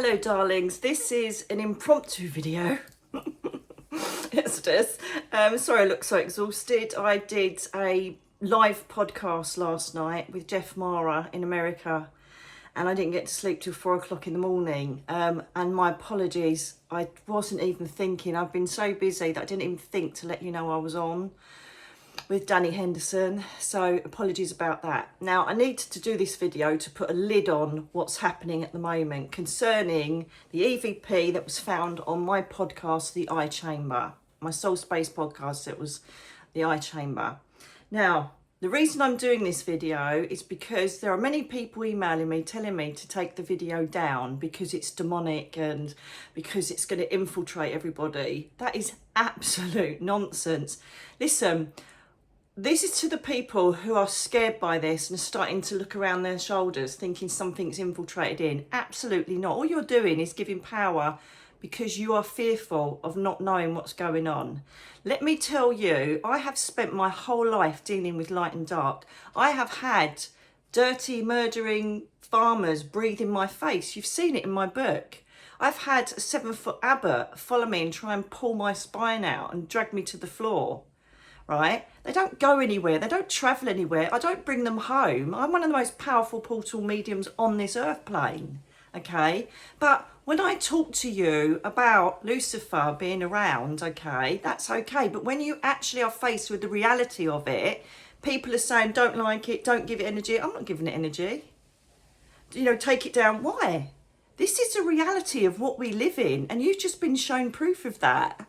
Hello darlings, this is an impromptu video. Yes it is. Sorry I look so exhausted. I did a live podcast last night with Jeff Mara in America and I didn't get to sleep till 4 o'clock in the morning. And my apologies, I wasn't even thinking. I've been so busy that I didn't even think to let you know I was on with Danny Henderson, so apologies about that. Now I need to do this video to put a lid on what's happening at the moment concerning the EVP that was found on my podcast, The I Chamber, my Soul Space podcast. It was The I Chamber. Now the reason I'm doing this video is because there are many people emailing me telling me to take the video down because it's demonic and because it's going to infiltrate everybody. That is absolute nonsense. Listen, this is to the people who are scared by this and are starting to look around their shoulders thinking something's infiltrated in. Absolutely not. All you're doing is giving power because you are fearful of not knowing what's going on. Let me tell you, I have spent my whole life dealing with light and dark. I have had dirty, murdering farmers breathe in my face. You've seen it in my book. I've had a 7-foot abbot follow me and try and pull my spine out and drag me to the floor. Right? They don't go anywhere. They don't travel anywhere. I don't bring them home. I'm one of the most powerful portal mediums on this earth plane. Okay? But when I talk to you about Lucifer being around, okay, that's okay. But when you actually are faced with the reality of it, people are saying, don't like it, don't give it energy. I'm not giving it energy. You know, take it down. Why? This is the reality of what we live in. And you've just been shown proof of that.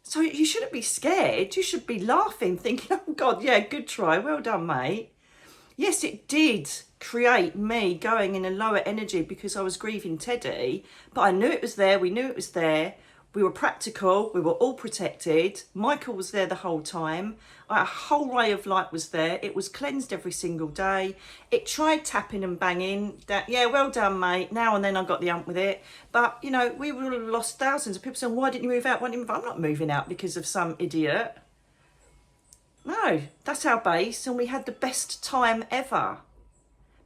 So you shouldn't be scared. You should be laughing, thinking, oh God, yeah, good try. Well done, mate. Yes, it did create me going in a lower energy because I was grieving Teddy, but I knew it was there. We knew it was there. We were practical. We were all protected. Michael was there the whole time. A whole ray of light was there. It was cleansed every single day. It tried tapping and banging. That, yeah, well done, mate. Now and then I got the ump with it. But, you know, we would have lost thousands of people saying, why didn't you move out? Why didn't you move out? I'm not moving out because of some idiot. No, that's our base. And we had the best time ever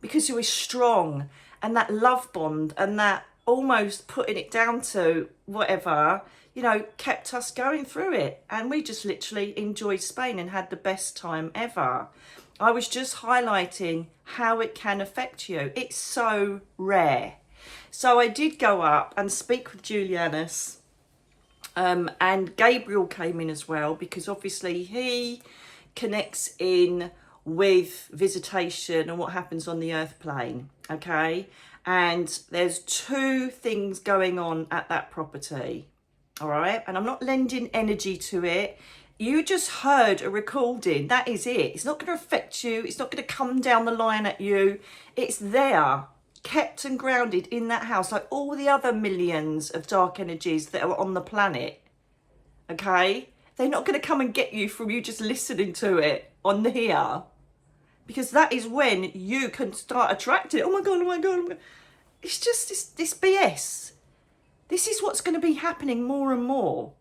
because we were strong. And that love bond and that almost putting it down to whatever, you know, kept us going through it. And we just literally enjoyed Spain and had the best time ever. I was just highlighting how it can affect you. It's so rare. So I did go up and speak with Julianus, and Gabriel came in as well because obviously he connects in with visitation and what happens on the earth plane, okay? And there's 2 things going on at that property, all right? And I'm not lending energy to it. You just heard a recording. That is it. It's not going to affect you. It's not going to come down the line at you. It's there, kept and grounded in that house, like all the other millions of dark energies that are on the planet, okay? They're not going to come and get you from you just listening to it on here. Because that is when you can start attracting it. Oh my God, oh my God, oh my God. It's just this BS. This is what's going to be happening more and more.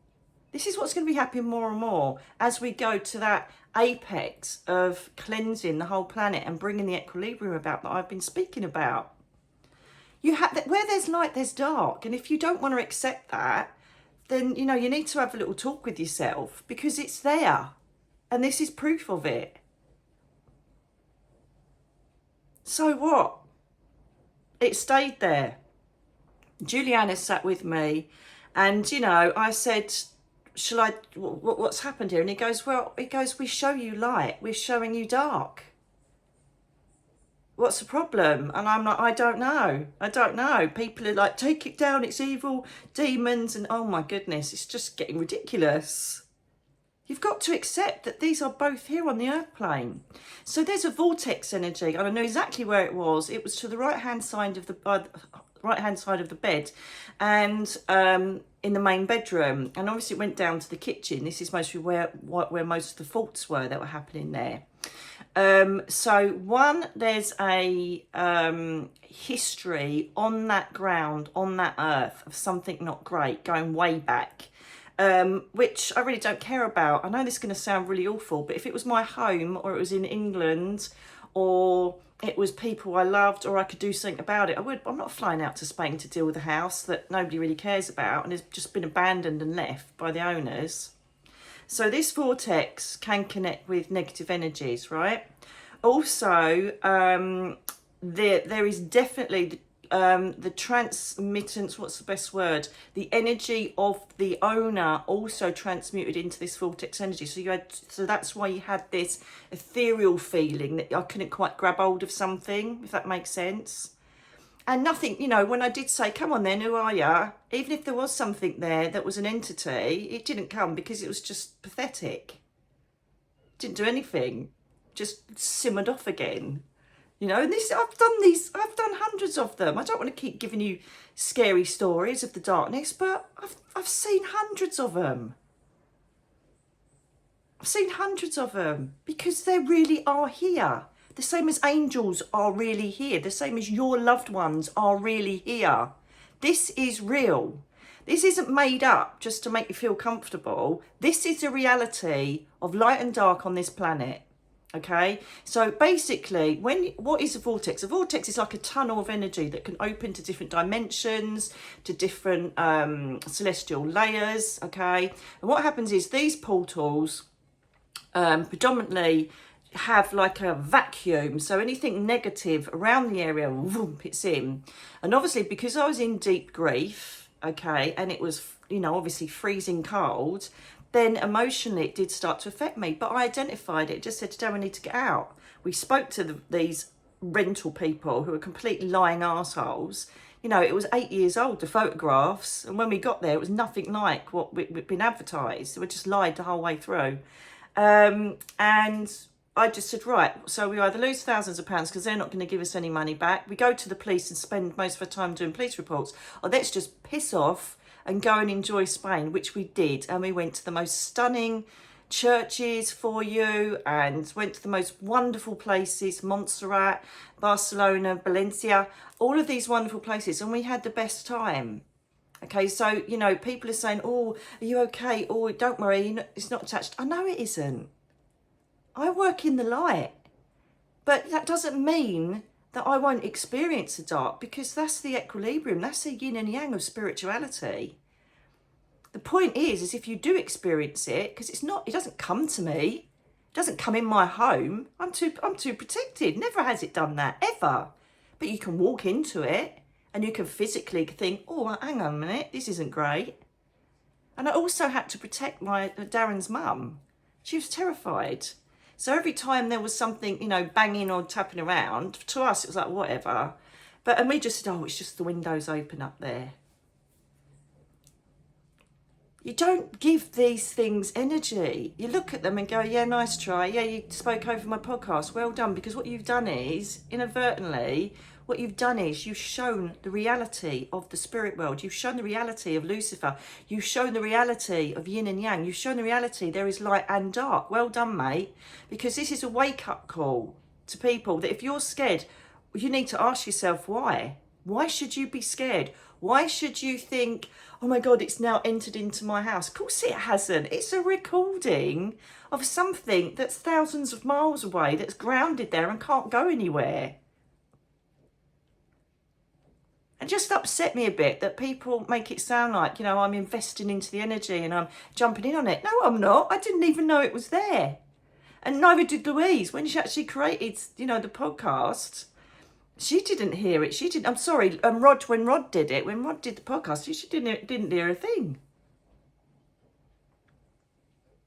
This is what's going to be happening more and more as we go to that apex of cleansing the whole planet and bringing the equilibrium about that I've been speaking about. You have where there's light, there's dark. And if you don't want to accept that, then, you know, you need to have a little talk with yourself because it's there. And this is proof of it. So what? It stayed there. Juliana sat with me and, you know, I said, what's happened here? And he goes, we show you light. We're showing you dark. What's the problem? And I'm like, I don't know. People are like, take it down. It's evil, demons. And oh my goodness, it's just getting ridiculous. You've got to accept that these are both here on the earth plane. So there's a vortex energy, and I know exactly where it was. It was to the right-hand side of the bed, and in the main bedroom. And obviously it went down to the kitchen. This is mostly where most of the faults were that were happening there. So one, there's a history on that ground, on that earth, of something not great going way back. Which I really don't care about. I know this is going to sound really awful, but if it was my home or it was in England or it was people I loved, or I could do something about it, I'm not flying out to Spain to deal with a house that nobody really cares about and has just been abandoned and left by the owners. So this vortex can connect with negative energies, right? Also, there is definitely the transmittance, what's the best word? The energy of the owner also transmuted into this vortex energy. So that's why you had this ethereal feeling that I couldn't quite grab hold of something, if that makes sense. And nothing, you know, when I did say, come on then, who are you? Even if there was something there that was an entity, it didn't come because it was just pathetic. Didn't do anything. Just simmered off again. You know, and I've done hundreds of them. I don't want to keep giving you scary stories of the darkness, but I've seen hundreds of them. I've seen hundreds of them because they really are here. The same as angels are really here. The same as your loved ones are really here. This is real. This isn't made up just to make you feel comfortable. This is the reality of light and dark on this planet. Okay, so basically, what is a vortex? A vortex is like a tunnel of energy that can open to different dimensions, to different celestial layers. Okay, and what happens is these portals predominantly have like a vacuum, so anything negative around the area, whoop, it's in. And obviously, because I was in deep grief, okay, and it was, you know, obviously freezing cold, then emotionally it did start to affect me. But I identified it, just said, today we need to get out. We spoke to these rental people who are completely lying arseholes. You know, it was 8 years old, the photographs, and when we got there, it was nothing like what we'd been advertised. We just lied the whole way through. And I just said, right, so we either lose thousands of pounds because they're not going to give us any money back. We go to the police and spend most of our time doing police reports. Or let's just piss off and go and enjoy Spain, which we did. And we went to the most stunning churches for you and went to the most wonderful places, Montserrat, Barcelona, Valencia, all of these wonderful places. And we had the best time. Okay, so, you know, people are saying, oh, are you okay? Oh, don't worry, it's not attached. I know it isn't. I work in the light, but that doesn't mean that I won't experience the dark, because that's the equilibrium, that's the yin and yang of spirituality. The point is if you do experience it, because it doesn't come to me, it doesn't come in my home. I'm too protected. Never has it done that, ever. But you can walk into it and you can physically think, oh, hang on a minute, this isn't great. And I also had to protect Darren's mum. She was terrified. So every time there was something, you know, banging or tapping around, to us it was like, whatever. And we just said, oh, it's just the windows open up there. You don't give these things energy. You look at them and go, yeah, nice try. Yeah, you spoke over my podcast. Well done. Because what you've done is, inadvertently, what you've done is you've shown the reality of the spirit world. You've shown the reality of Lucifer. You've shown the reality of yin and yang. You've shown the reality there is light and dark. Well done, mate. Because this is a wake-up call to people that if you're scared, you need to ask yourself why. Why should you be scared? Why should you think, oh my God, it's now entered into my house? Of course it hasn't. It's a recording of something that's thousands of miles away, that's grounded there and can't go anywhere. It just upset me a bit that people make it sound like, you know, I'm investing into the energy and I'm jumping in on it. No, I'm not. I didn't even know it was there. And neither did Louise. When she actually created, you know, the podcast, she didn't hear it. She didn't. I'm sorry. When Rod did the podcast, she didn't hear a thing.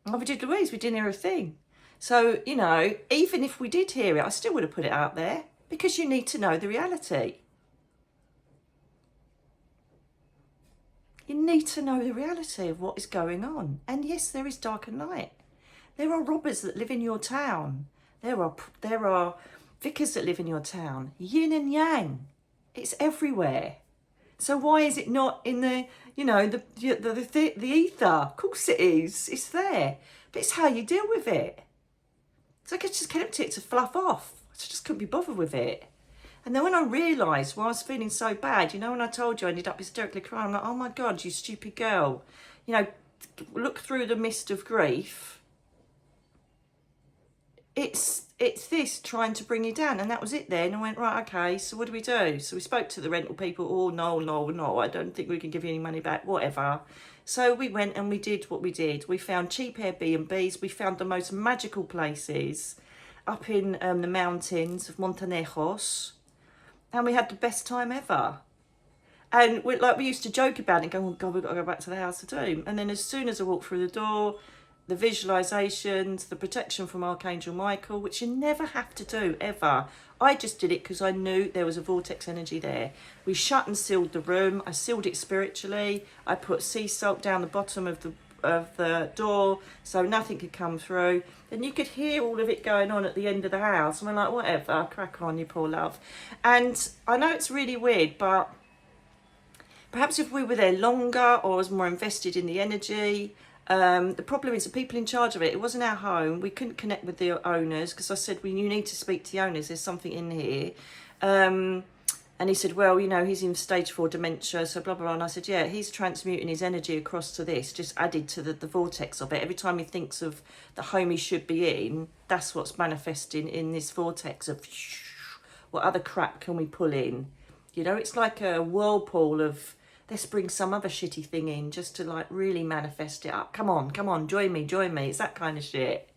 Neither did Louise. We didn't hear a thing. So, you know, even if we did hear it, I still would have put it out there, because you need to know the reality. You need to know the reality of what is going on. And yes, there is dark and light. There are robbers that live in your town. There are vicars that live in your town. Yin and yang. It's everywhere. So why is it not in the, you know, the ether? Of course it is. It's there. But it's how you deal with it. So I just kept it to fluff off. I just couldn't be bothered with it. And then when I realised why I was feeling so bad, you know, when I told you I ended up hysterically crying, I'm like, oh my God, you stupid girl. You know, look through the mist of grief. it's this trying to bring you down. And that was it then. I went, right, okay, so what do we do? So we spoke to the rental people. Oh, no, I don't think we can give you any money back, whatever. So we went and we did what we did. We found cheap Airbnbs. We found the most magical places up in the mountains of Montenegros. And we had the best time ever. And we used to joke about it and go, oh God, we've got to go back to the House of Doom. And then as soon as I walked through the door, the visualizations, the protection from Archangel Michael, which you never have to do, ever. I just did it because I knew there was a vortex energy there. We shut and sealed the room. I sealed it spiritually. I put sea salt down the bottom of the door so nothing could come through. And you could hear all of it going on at the end of the house. And we're like, whatever, crack on, you poor love. And I know it's really weird, but perhaps if we were there longer or was more invested in the energy. The problem is the people in charge of it, it wasn't our home. We couldn't connect with the owners because I said, well, you need to speak to the owners. There's something in here. And he said, well, you know, he's in stage 4 dementia, so blah, blah, blah. And I said, yeah, he's transmuting his energy across to this, just added to the vortex of it. Every time he thinks of the home he should be in, that's what's manifesting in this vortex of what other crap can we pull in? You know, it's like a whirlpool of, let's bring some other shitty thing in just to like really manifest it up. Come on, join me. It's that kind of shit.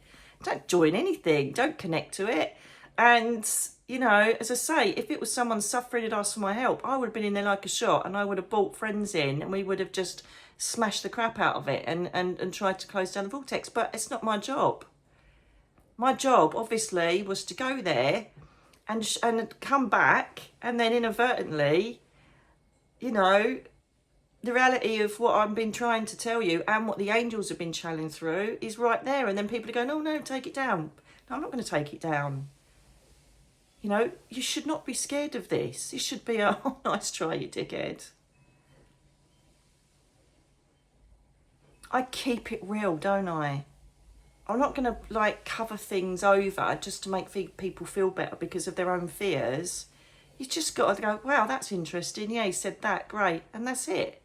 Don't join anything. Don't connect to it. And, you know, as I say, if it was someone suffering and asked for my help, I would have been in there like a shot and I would have brought friends in and we would have just smashed the crap out of it and tried to close down the vortex. But it's not my job. My job, obviously, was to go there and come back and then inadvertently, you know, the reality of what I've been trying to tell you and what the angels have been channeling through is right there. And then people are going, oh no, take it down. No, I'm not going to take it down. You know, you should not be scared of this. It should be a, oh, nice try, you dickhead. I keep it real, don't I? I'm not going to like cover things over just to make people feel better because of their own fears. You just got to go, wow, that's interesting. Yeah, he said that, great. And that's it.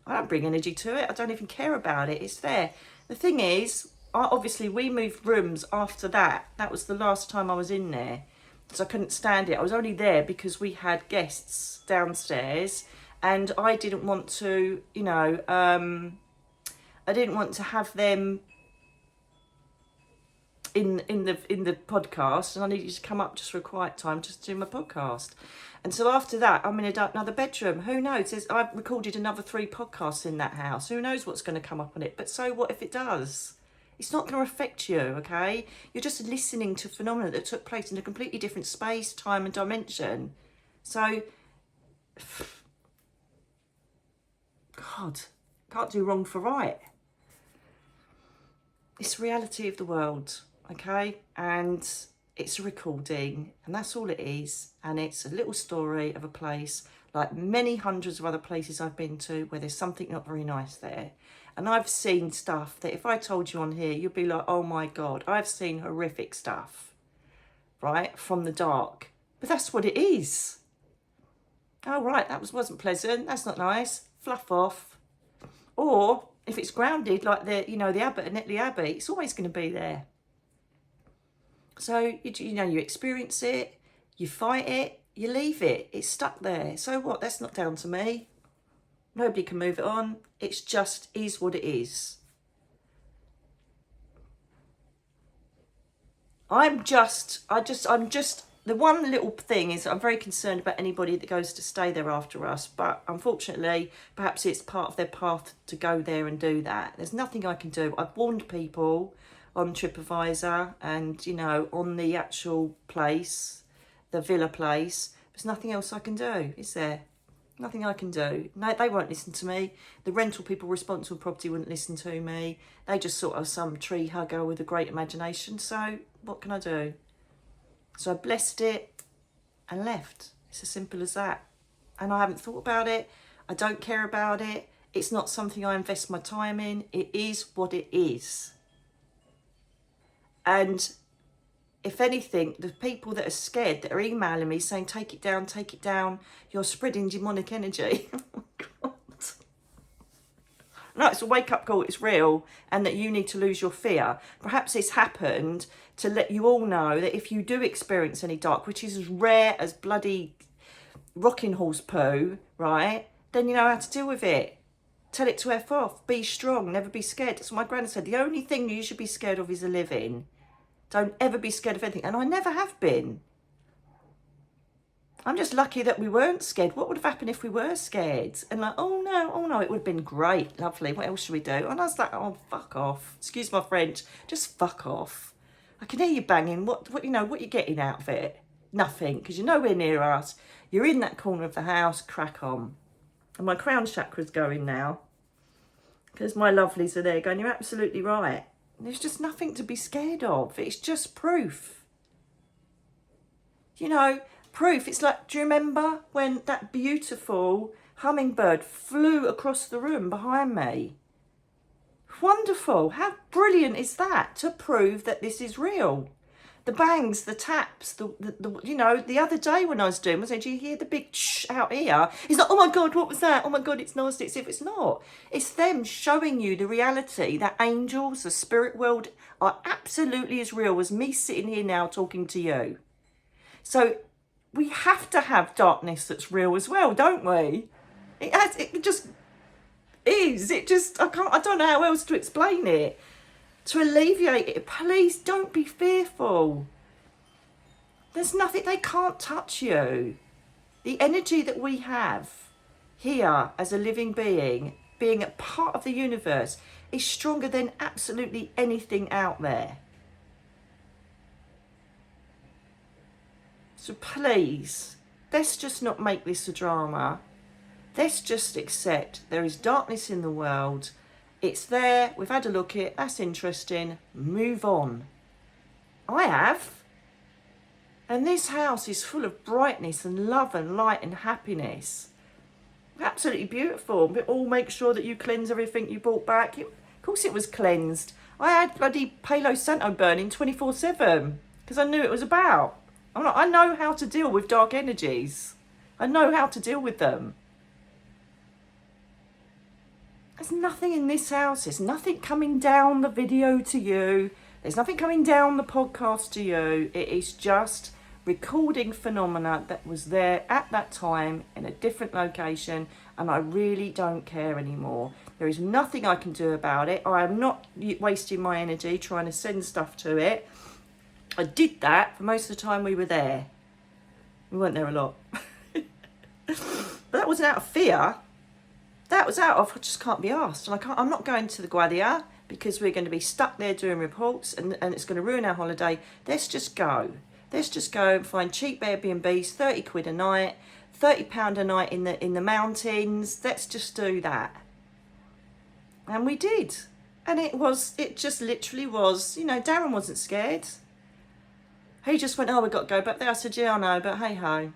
I don't bring energy to it. I don't even care about it. It's there. The thing is, obviously we moved rooms after that. That was the last time I was in there. So I couldn't stand it. I was only there because we had guests downstairs and I didn't want to, you know, I didn't want to have them in the podcast, and I needed to come up just for a quiet time just to do my podcast. And so after that, I'm in another bedroom. Who knows? I've recorded another 3 podcasts in that house. Who knows what's going to come up on it? But so what if it does? It's not going to affect you, okay? You're just listening to phenomena that took place in a completely different space, time and dimension. So, God, can't do wrong for right. It's the reality of the world, okay? And it's a recording, and that's all it is. And it's a little story of a place, like many hundreds of other places I've been to, where there's something not very nice there. And I've seen stuff that if I told you on here, you'd be like, oh my God, I've seen horrific stuff, right? From the dark. But that's what it is. Oh, right, that wasn't pleasant. That's not nice. Fluff off. Or if it's grounded, like the Abbot at Netley Abbey, it's always going to be there. So, you experience it, you fight it, you leave it. It's stuck there. So what? That's not down to me. Nobody can move it on. It's just is what it is. I'm just, the one little thing is I'm very concerned about anybody that goes to stay there after us. But unfortunately, perhaps it's part of their path to go there and do that. There's nothing I can do. I've warned people on TripAdvisor and, on the actual place, the villa place. There's nothing else I can do, is there? Nothing I can do. No, they won't listen to me. The rental people responsible for property wouldn't listen to me. They just sort of some tree hugger with a great imagination. So what can I do? So I blessed it and left. It's as simple as that. And I haven't thought about it. I don't care about it. It's not something I invest my time in. It is what it is. And if anything, the people that are scared, that are emailing me saying, take it down, you're spreading demonic energy. Oh, God. No, it's a wake-up call, it's real, and that you need to lose your fear. Perhaps this happened to let you all know that if you do experience any dark, which is as rare as bloody rocking horse poo, right, then you know how to deal with it. Tell it to F off. Be strong, never be scared. That's what my granny said. The only thing you should be scared of is the living. Don't ever be scared of anything. And I never have been. I'm just lucky that we weren't scared. What would have happened if we were scared? And like, oh no, it would have been great, lovely. What else should we do? And I was like, oh, fuck off. Excuse my French. Just fuck off. I can hear you banging. What you know, what you getting out of it? Nothing, because you're nowhere near us. You're in that corner of the house. Crack on. And my crown chakra's going now, because my lovelies are there going, you're absolutely right. There's just nothing to be scared of. It's just proof. You know, proof. It's like, do you remember when that beautiful hummingbird flew across the room behind me? Wonderful. How brilliant is that to prove that this is real? The bangs, the taps, the you know, the other day when I was doing, was, did you hear the big shh out here? It's like, oh my God, what was that? Oh my God, it's nasty. It's if it's not. It's them showing you the reality that angels, the spirit world, are absolutely as real as me sitting here now talking to you. So we have to have darkness that's real as well, don't we? It just is. It just, I don't know how else to explain it. To alleviate it, please don't be fearful. There's nothing, they can't touch you. The energy that we have here as a living being a part of the universe, is stronger than absolutely anything out there. So please, let's just not make this a drama. Let's just accept there is darkness in the world. It's there, we've had a look at it, that's interesting, move on. I have. And this house is full of brightness and love and light and happiness. Absolutely beautiful. But all make sure that you cleanse everything you brought back. Of course it was cleansed. I had bloody Palo Santo burning 24/7 because I knew it was about. I know how to deal with dark energies. I know how to deal with them. There's nothing in this house. There's nothing coming down the video to you. There's nothing coming down the podcast to you. It is just recording phenomena that was there at that time in a different location, and I really don't care anymore. There is nothing I can do about it. I am not wasting my energy trying to send stuff to it. I did that for most of the time we were there. We weren't there a lot. But that wasn't out of fear. That was out of, I just can't be asked. And I'm not going to the Guadia because we're going to be stuck there doing reports and it's going to ruin our holiday. Let's just go. Let's just go and find cheap Airbnbs, 30 quid a night, £30 a night in the mountains. Let's just do that. And we did. And it just literally was, you know, Darren wasn't scared. He just went, oh, we've got to go back there. I said, yeah, I know, but hey ho.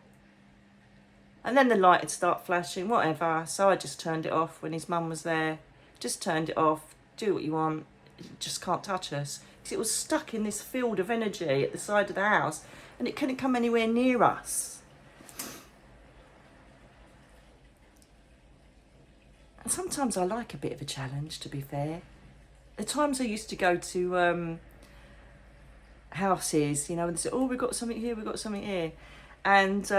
And then the light would start flashing, whatever. So I just turned it off when his mum was there. Just turned it off. Do what you want. You just can't touch us. Because it was stuck in this field of energy at the side of the house. And it couldn't come anywhere near us. And sometimes I like a bit of a challenge, to be fair. The times I used to go to houses, you know, and say, oh, we've got something here, we've got something here. And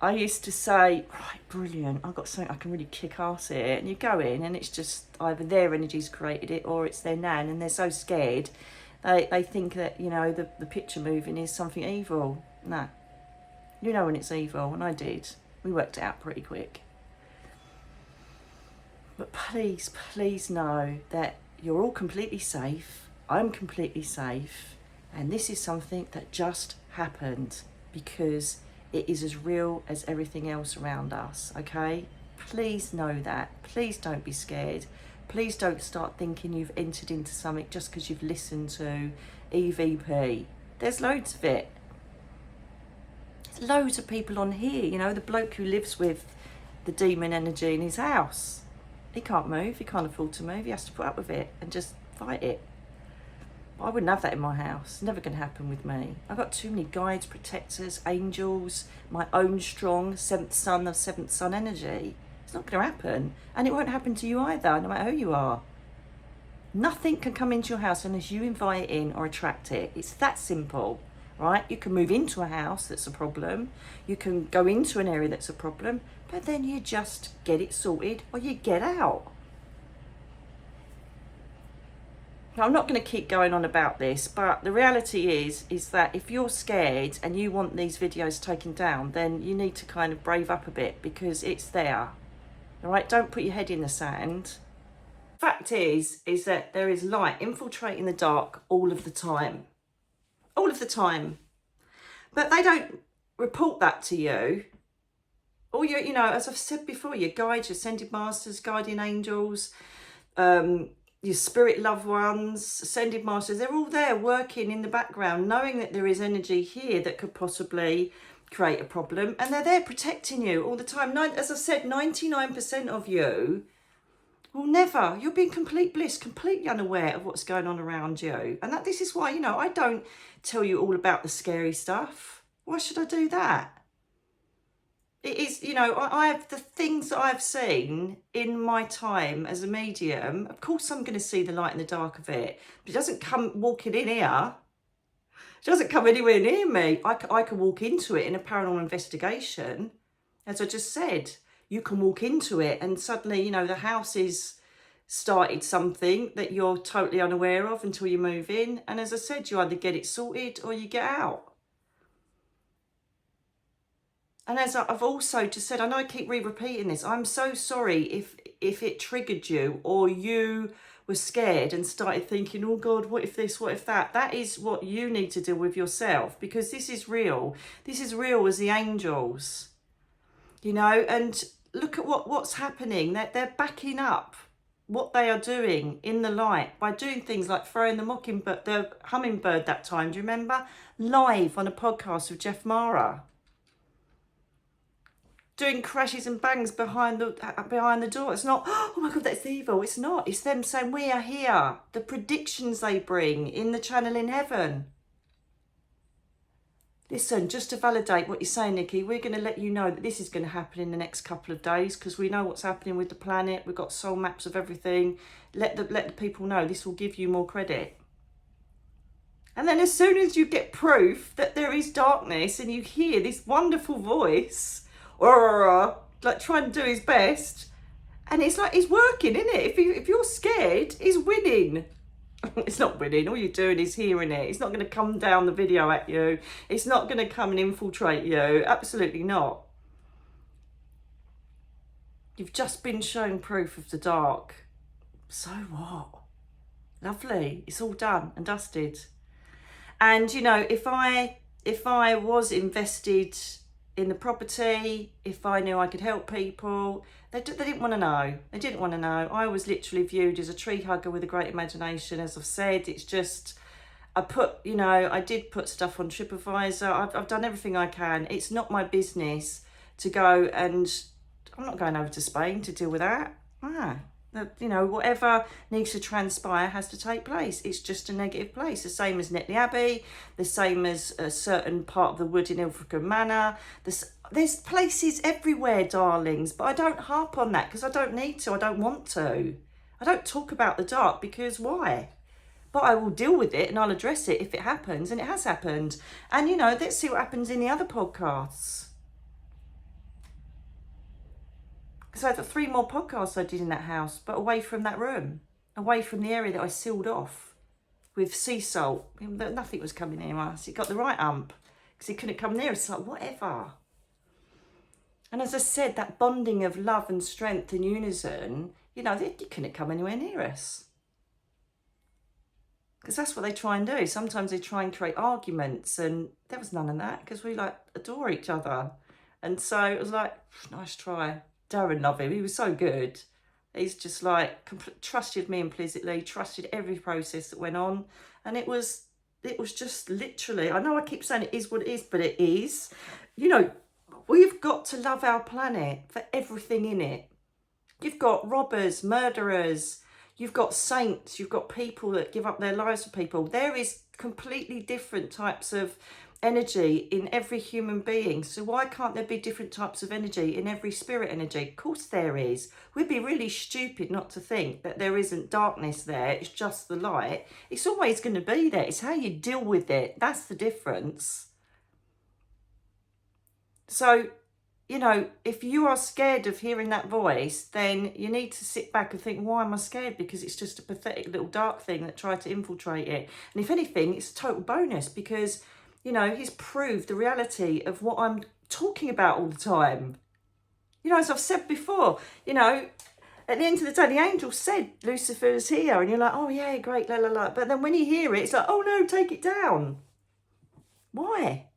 I used to say, right, brilliant, I've got something I can really kick ass here. And you go in and it's just either their energy's created it or it's their nan, and they're so scared. They think that, you know, the picture moving is something evil. No. You know when it's evil, and I did. We worked it out pretty quick. But please, please know that you're all completely safe. I'm completely safe. And this is something that just happened because it is as real as everything else around us, okay? Please know that. Please don't be scared. Please don't start thinking you've entered into something just because you've listened to EVP. There's loads of it. There's loads of people on here, you know, the bloke who lives with the demon energy in his house. He can't move, he can't afford to move, he has to put up with it and just fight it. I wouldn't have that in my house. Never going to happen with me. I've got too many guides, protectors, angels, my own strong seventh son of seventh son energy. It's not going to happen. And it won't happen to you either, no matter who you are. Nothing can come into your house unless you invite it in or attract it. It's that simple, right? You can move into a house that's a problem. You can go into an area that's a problem, but then you just get it sorted or you get out. Now, I'm not going to keep going on about this, but the reality is that if you're scared and you want these videos taken down, then you need to kind of brave up a bit, because it's there. All right? Don't put your head in the sand. Fact is that there is light infiltrating the dark all of the time. All of the time. But they don't report that to you. Or you know, as I've said before, your guides, your ascended masters, guardian angels, your spirit loved ones, ascended masters, they're all there working in the background, knowing that there is energy here that could possibly create a problem. And they're there protecting you all the time. As I said, 99% of you will never, you'll be in complete bliss, completely unaware of what's going on around you. And this is why, you know, I don't tell you all about the scary stuff. Why should I do that? It is, you know, I have the things that I've seen in my time as a medium. Of course, I'm going to see the light and the dark of it. But it doesn't come walking in here. It doesn't come anywhere near me. I can walk into it in a paranormal investigation. As I just said, you can walk into it and suddenly, you know, the house is started something that you're totally unaware of until you move in. And as I said, you either get it sorted or you get out. And as I've also just said, I know I keep repeating this, I'm so sorry if it triggered you or you were scared and started thinking, oh God, what if this, what if that? That is what you need to deal with yourself, because this is real. This is real as the angels, you know, and look at what's happening. They're backing up what they are doing in the light by doing things like throwing the hummingbird that time. Do you remember? Live on a podcast with Jeff Mara. Doing crashes and bangs behind the door. It's not, oh my God, that's evil. It's not. It's them saying, we are here. The predictions they bring in the channel in heaven. Listen, just to validate what you're saying, Nikki, we're going to let you know that this is going to happen in the next couple of days, because we know what's happening with the planet. We've got soul maps of everything. Let the people know. This will give you more credit. And then as soon as you get proof that there is darkness and you hear this wonderful voice, or like trying to do his best, and it's like he's working, isn't it? If you're scared, he's winning. It's not winning. All you're doing is hearing it. It's not going to come down the video at you. It's not going to come and infiltrate you. Absolutely not. You've just been shown proof of the dark. So what? Lovely. It's all done and dusted. And you know, if I was invested in the property, if I knew I could help people, they didn't want to know. They didn't want to know. I was literally viewed as a tree hugger with a great imagination. As I've said, it's just, I did put stuff on TripAdvisor. I've done everything I can. It's not my business to go, and I'm not going over to Spain to deal with that. You know, whatever needs to transpire has to take place. It's just a negative place. The same as Netley Abbey, the same as a certain part of the wood in Ilfracombe Manor. There's places everywhere, darlings, but I don't harp on that because I don't need to. I don't want to. I don't talk about the dark because why? But I will deal with it and I'll address it if it happens, and it has happened. And, you know, let's see what happens in the other podcasts. So I had 3 more podcasts I did in that house, but away from that room, away from the area that I sealed off with sea salt. Nothing was coming near us. It got the right ump because it couldn't come near us. It's like, whatever. And as I said, that bonding of love and strength and unison, you know, they couldn't come anywhere near us. Because that's what they try and do. Sometimes they try and create arguments, and there was none of that because we like adore each other. And so it was like, nice try. Darren loved him. He was so good. He's just like trusted me implicitly, trusted every process that went on, and it was just literally. I know I keep saying it is what it is, but it is. You know, we've got to love our planet for everything in it. You've got robbers, murderers. You've got saints. You've got people that give up their lives for people. There is completely different types of energy in every human being. So why can't there be different types of energy in every spirit energy? Of course there is. We'd be really stupid not to think that there isn't darkness there. It's just the light. It's always going to be there. It's how you deal with it. That's the difference. So, you know, if you are scared of hearing that voice, then you need to sit back and think, why am I scared? Because it's just a pathetic little dark thing that tried to infiltrate it. And if anything, it's a total bonus because, you know, he's proved the reality of what I'm talking about all the time. You know, as I've said before, you know, at the end of the day, the angel said Lucifer's here. And you're like, oh, yeah, great, la, la, la. But then when you hear it, it's like, oh, no, take it down. Why?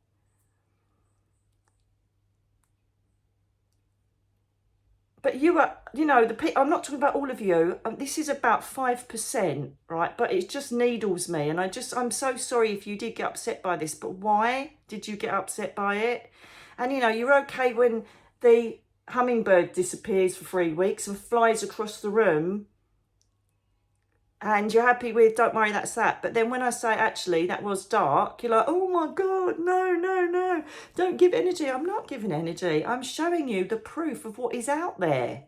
But you are, you know, I'm not talking about all of you. This is about 5%, right? But it just needles me. And I'm so sorry if you did get upset by this. But why did you get upset by it? And, you know, you're okay when the hummingbird disappears for 3 weeks and flies across the room. And you're happy with, don't worry, that's that. But then when I say, actually, that was dark, you're like, oh my God, no, no, no. Don't give energy. I'm not giving energy. I'm showing you the proof of what is out there.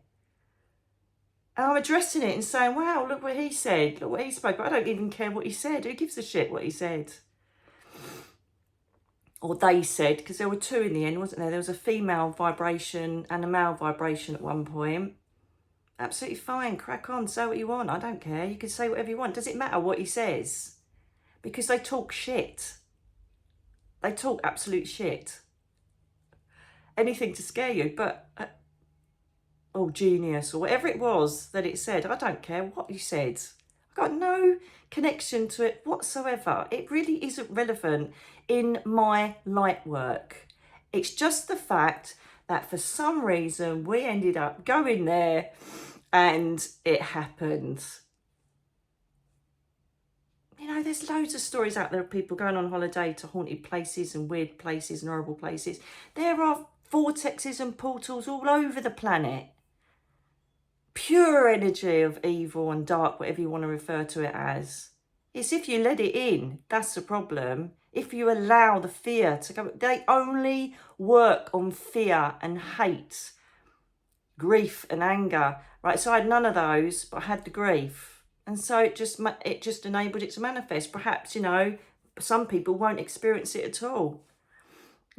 And I'm addressing it and saying, wow, look what he said. Look what he spoke about. I don't even care what he said. Who gives a shit what he said? Or they said, because there were two in the end, wasn't there? There was a female vibration and a male vibration at one point. Absolutely fine, crack on, say what you want, I don't care. You can say whatever you want. Does it matter what he says? Because they talk shit. They talk absolute shit. Anything to scare you, but, oh, genius, or whatever it was that it said, I don't care what you said. I've got no connection to it whatsoever. It really isn't relevant in my light work. It's just the fact that for some reason we ended up going there and it happened. You know, there's loads of stories out there of people going on holiday to haunted places and weird places and horrible places. There are vortexes and portals all over the planet. Pure energy of evil and dark, whatever you want to refer to it as. It's if you let it in, that's the problem. If you allow the fear to go, they only work on fear and hate, grief and anger, right? So I had none of those, but I had the grief. And so it just enabled it to manifest. Perhaps, you know, some people won't experience it at all.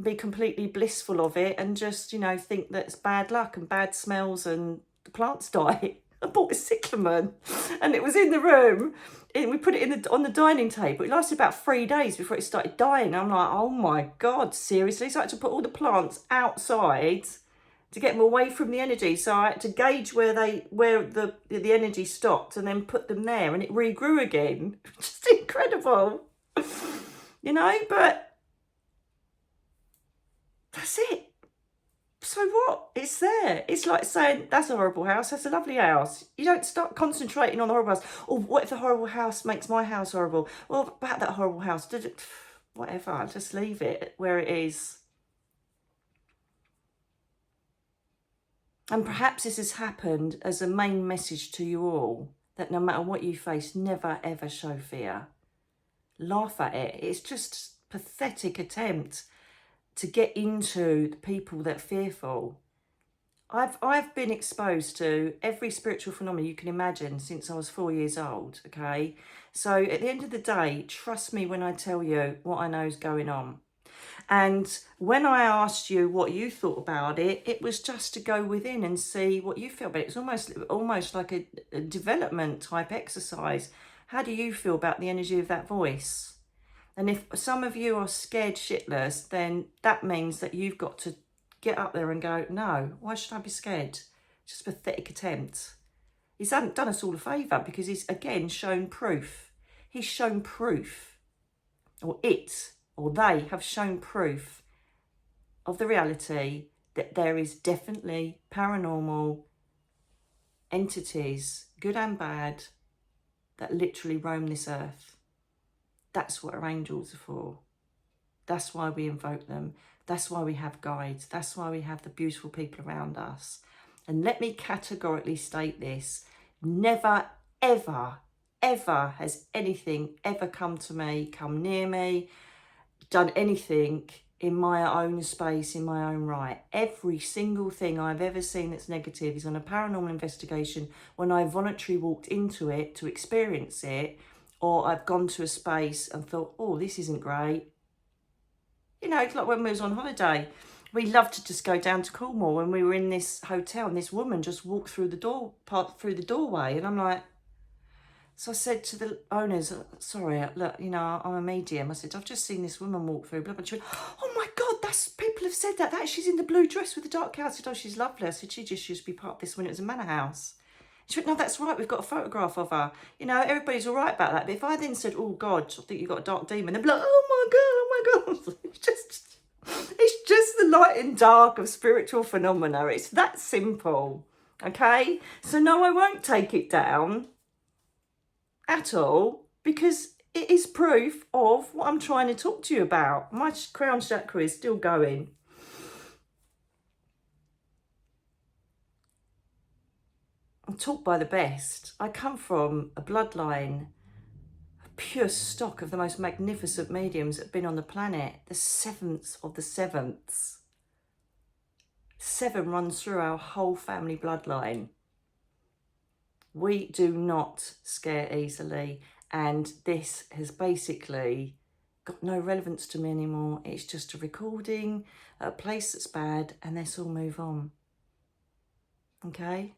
Be completely blissful of it and just, you know, think that it's bad luck and bad smells and the plants die. I bought a cyclamen and it was in the room. We put it on the dining table. It lasted about 3 days before it started dying. I'm like, oh my God, seriously? So I had to put all the plants outside to get them away from the energy. So I had to gauge where the energy stopped and then put them there and it regrew again. Just incredible. You know, but that's it. So what? It's there. It's like saying, that's a horrible house, that's a lovely house. You don't start concentrating on the horrible house. Or what if the horrible house makes my house horrible? Well, about that horrible house, did it? Whatever, just leave it where it is. And perhaps this has happened as a main message to you all, that no matter what you face, never ever show fear. Laugh at it. It's just a pathetic attempt to get into the people that are fearful. I've been exposed to every spiritual phenomenon you can imagine since I was 4 years old, okay? So at the end of the day, trust me when I tell you what I know is going on. And when I asked you what you thought about it, it was just to go within and see what you feel about it. It's almost like a development type exercise. How do you feel about the energy of that voice? And if some of you are scared shitless, then that means that you've got to get up there and go, no, why should I be scared? Just a pathetic attempt. He's done us all a favour because he's, again, shown proof. He's shown proof, or it, or they have shown proof of the reality that there is definitely paranormal entities, good and bad, that literally roam this earth. That's what our angels are for. That's why we invoke them. That's why we have guides. That's why we have the beautiful people around us. And let me categorically state this. Never, ever, ever has anything ever come to me, come near me, done anything in my own space, in my own right. Every single thing I've ever seen that's negative is on a paranormal investigation when I voluntarily walked into it to experience it, or I've gone to a space and thought, oh, this isn't great. You know, it's like when we was on holiday. We loved to just go down to Cornwall when we were in this hotel, and this woman just walked through the doorway, and I'm like, so I said to the owners, sorry, look, you know, I'm a medium. I said, I've just seen this woman walk through, blah, blah. She went, oh my God, people have said that she's in the blue dress with the dark hair. I said, oh, she's lovely. I said, she just used to be part of this when it was a manor house. She went, no, that's right, we've got a photograph of her. You know, everybody's all right about that. But if I then said, oh God, I think you've got a dark demon, they'd be like, oh my God. It's just the light and dark of spiritual phenomena. It's that simple, okay? So no, I won't take it down at all, because it is proof of what I'm trying to talk to you about. My crown chakra is still going. I'm taught by the best. I come from a bloodline, a pure stock of the most magnificent mediums that have been on the planet. The seventh of the sevenths. 7 runs through our whole family bloodline. We do not scare easily, and this has basically got no relevance to me anymore. It's just a recording at a place that's bad, and let's all move on. Okay?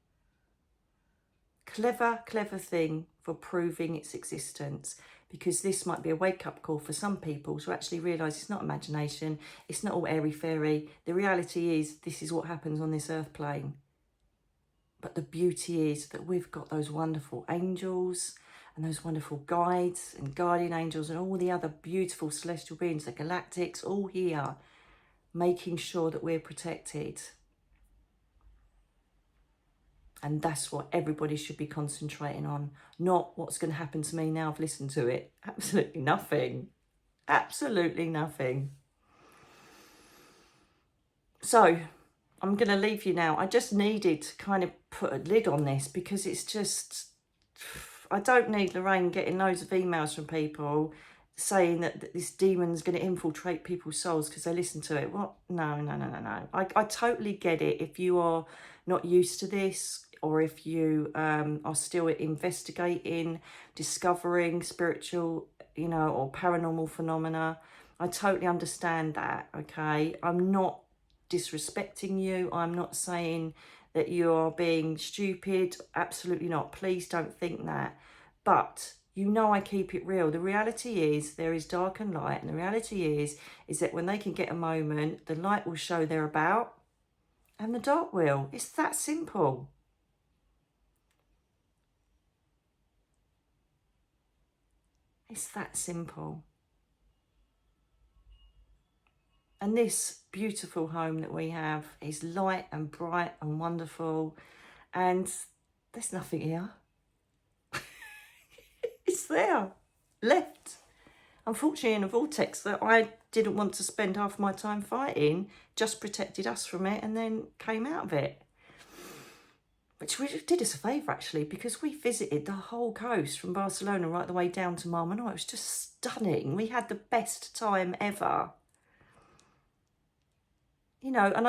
Clever thing for proving its existence, because this might be a wake-up call for some people to actually realise it's not imagination, it's not all airy-fairy. The reality is, this is what happens on this earth plane. But the beauty is that we've got those wonderful angels and those wonderful guides and guardian angels and all the other beautiful celestial beings, the galactics, all here, making sure that we're protected. And that's what everybody should be concentrating on, not what's going to happen to me now I've listened to it. Absolutely nothing. Absolutely nothing. So I'm going to leave you now. I just needed to kind of put a lid on this, because it's just, I don't need Lorraine getting loads of emails from people saying that this demon's going to infiltrate people's souls because they listen to it. What? No. I totally get it if you are not used to this, or if you are still investigating, discovering spiritual, you know, or paranormal phenomena. I totally understand that, okay? I'm not disrespecting you. I'm not saying that you are being stupid. Absolutely not. Please don't think that. But you know I keep it real. The reality is there is dark and light, and the reality is that when they can get a moment, the light will show they're about, and the dark will. It's that simple. It's that simple. And this beautiful home that we have is light and bright and wonderful, and there's nothing here. It's there, left. Unfortunately, in a vortex that I didn't want to spend half my time fighting, just protected us from it and then came out of it. Which did us a favour, actually, because we visited the whole coast from Barcelona right the way down to Marmenoy. It was just stunning. We had the best time ever. You know, and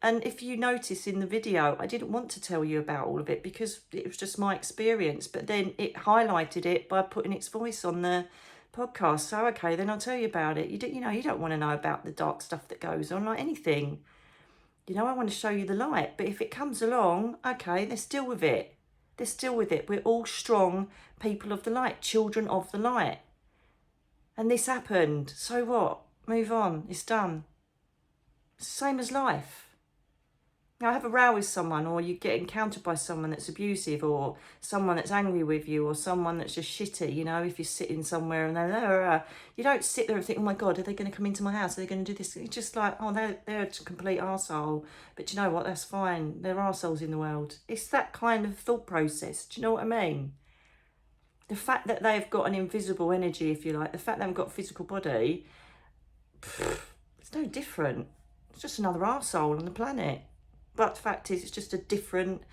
and if you notice in the video, I didn't want to tell you about all of it because it was just my experience, but then it highlighted it by putting its voice on the podcast. So, okay, then I'll tell you about it. You don't want to know about the dark stuff that goes on, like anything. You know, I want to show you the light, but if it comes along, okay, let's deal with it. Let's deal with it. We're all strong people of the light, children of the light. And this happened. So what? Move on. It's done. It's the same as life. You know, have a row with someone, or you get encountered by someone that's abusive, or someone that's angry with you, or someone that's just shitty. You know, if you're sitting somewhere and they're, you don't sit there and think, oh my God, are they going to come into my house? Are they going to do this? It's just like, oh, they're a complete arsehole. But you know what? That's fine. There are arseholes in the world. It's that kind of thought process. Do you know what I mean? The fact that they've got an invisible energy, if you like, the fact they haven't got a physical body, it's no different. It's just another arsehole on the planet. But the fact is, it's just a different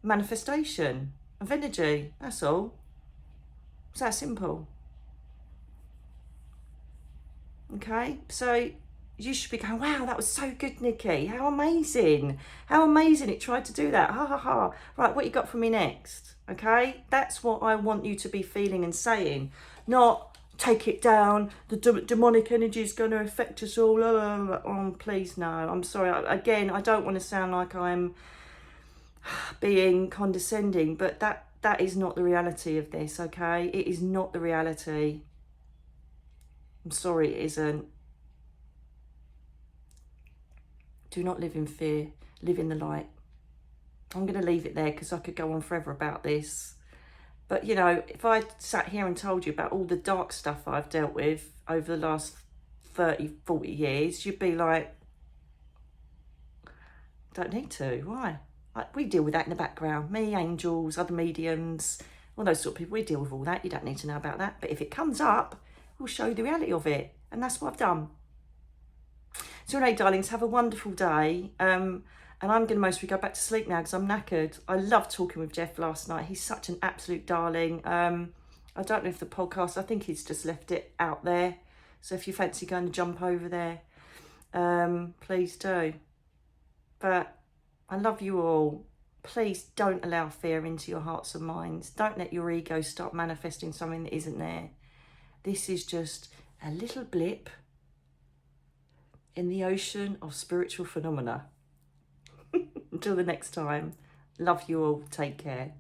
manifestation of energy. That's all. It's that simple. Okay, so you should be going, wow, that was so good, Nikki. How amazing. How amazing it tried to do that. Ha ha ha. Right, what you got for me next? Okay, that's what I want you to be feeling and saying, not take it down. The demonic energy is going to affect us all. Oh, please, no. I'm sorry. Again, I don't want to sound like I'm being condescending, but that is not the reality of this, okay? It is not the reality. I'm sorry, it isn't. Do not live in fear. Live in the light. I'm going to leave it there because I could go on forever about this. But, you know, if I sat here and told you about all the dark stuff I've dealt with over the last 30, 40 years, you'd be like, don't need to. Why? We deal with that in the background. Me, angels, other mediums, all those sort of people. We deal with all that. You don't need to know about that. But if it comes up, we'll show you the reality of it. And that's what I've done. So anyway, darlings, have a wonderful day. And I'm going to mostly go back to sleep now because I'm knackered. I loved talking with Jeff last night. He's such an absolute darling. I don't know if the podcast, I think he's just left it out there. So if you fancy going to jump over there, please do. But I love you all. Please don't allow fear into your hearts and minds. Don't let your ego start manifesting something that isn't there. This is just a little blip in the ocean of spiritual phenomena. Until the next time, love you all. Take care.